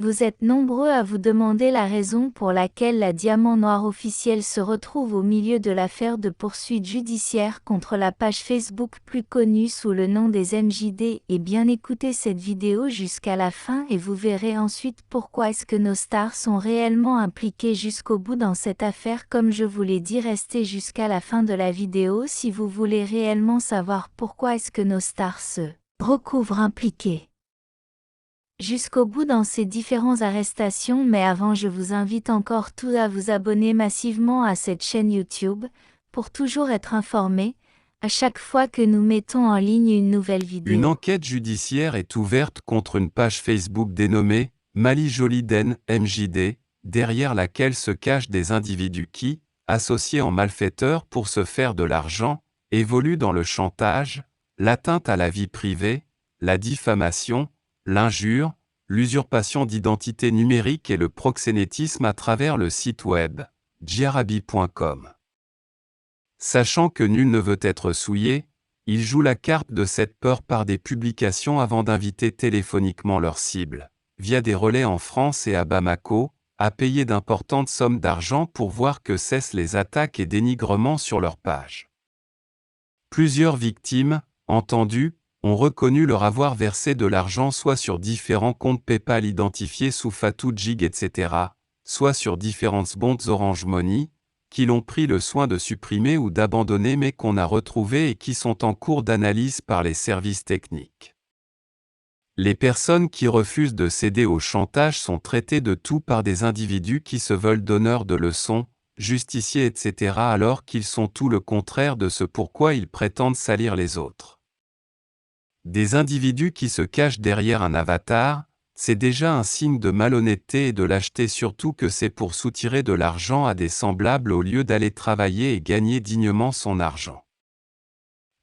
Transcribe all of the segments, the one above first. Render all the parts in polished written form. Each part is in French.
Vous êtes nombreux à vous demander la raison pour laquelle la Diamant Noir officielle se retrouve au milieu de l'affaire de poursuite judiciaire contre la page Facebook plus connue sous le nom des MJD. Et bien écoutez cette vidéo jusqu'à la fin et vous verrez ensuite pourquoi est-ce que nos stars sont réellement impliquées jusqu'au bout dans cette affaire. Comme je vous l'ai dit, restez jusqu'à la fin de la vidéo si vous voulez réellement savoir pourquoi est-ce que nos stars se recouvrent impliquées jusqu'au bout dans ces différentes arrestations. Mais avant, je vous invite encore tous à vous abonner massivement à cette chaîne YouTube, pour toujours être informé, à chaque fois que nous mettons en ligne une nouvelle vidéo. Une enquête judiciaire est ouverte contre une page Facebook dénommée Mali Joliden MJD, derrière laquelle se cachent des individus qui, associés en malfaiteurs pour se faire de l'argent, évoluent dans le chantage, l'atteinte à la vie privée, la diffamation, l'injure, l'usurpation d'identité numérique et le proxénétisme à travers le site web djarabi.com. Sachant que nul ne veut être souillé, ils jouent la carte de cette peur par des publications avant d'inviter téléphoniquement leurs cibles, via des relais en France et à Bamako, à payer d'importantes sommes d'argent pour voir que cessent les attaques et dénigrements sur leur page. Plusieurs victimes, entendues, ont reconnu leur avoir versé de l'argent soit sur différents comptes PayPal identifiés sous Fatou Jig etc., soit sur différentes banques Orange Money, qui l'ont pris le soin de supprimer ou d'abandonner mais qu'on a retrouvées et qui sont en cours d'analyse par les services techniques. Les personnes qui refusent de céder au chantage sont traitées de tout par des individus qui se veulent donneurs de leçons, justiciers etc. alors qu'ils sont tout le contraire de ce pourquoi ils prétendent salir les autres. Des individus qui se cachent derrière un avatar, c'est déjà un signe de malhonnêteté et de lâcheté, surtout que c'est pour soutirer de l'argent à des semblables au lieu d'aller travailler et gagner dignement son argent.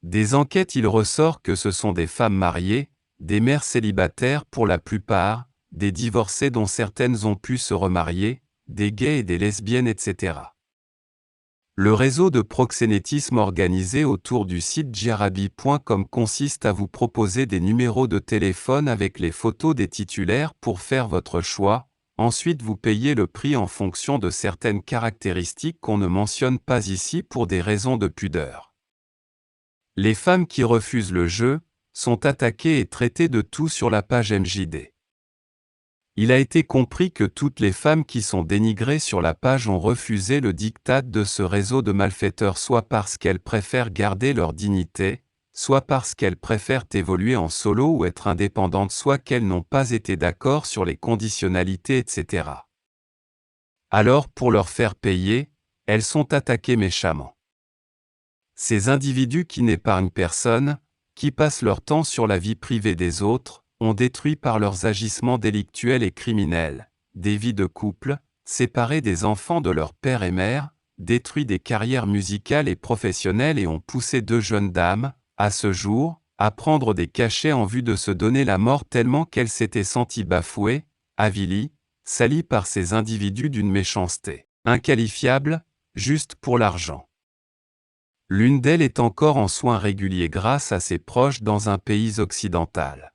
Des enquêtes il ressort que ce sont des femmes mariées, des mères célibataires pour la plupart, des divorcés dont certaines ont pu se remarier, des gays et des lesbiennes etc. Le réseau de proxénétisme organisé autour du site djarabi.com consiste à vous proposer des numéros de téléphone avec les photos des titulaires pour faire votre choix, ensuite vous payez le prix en fonction de certaines caractéristiques qu'on ne mentionne pas ici pour des raisons de pudeur. Les femmes qui refusent le jeu sont attaquées et traitées de tout sur la page MJD. Il a été compris que toutes les femmes qui sont dénigrées sur la page ont refusé le diktat de ce réseau de malfaiteurs, soit parce qu'elles préfèrent garder leur dignité, soit parce qu'elles préfèrent évoluer en solo ou être indépendantes, soit qu'elles n'ont pas été d'accord sur les conditionnalités etc. Alors pour leur faire payer, elles sont attaquées méchamment. Ces individus qui n'épargnent personne, qui passent leur temps sur la vie privée des autres, ont détruit par leurs agissements délictuels et criminels des vies de couple, séparé des enfants de leur père et mère, détruit des carrières musicales et professionnelles et ont poussé deux jeunes dames, à ce jour, à prendre des cachets en vue de se donner la mort tellement qu'elles s'étaient senties bafouées, avilies, salies par ces individus d'une méchanceté inqualifiable, juste pour l'argent. L'une d'elles est encore en soins réguliers grâce à ses proches dans un pays occidental.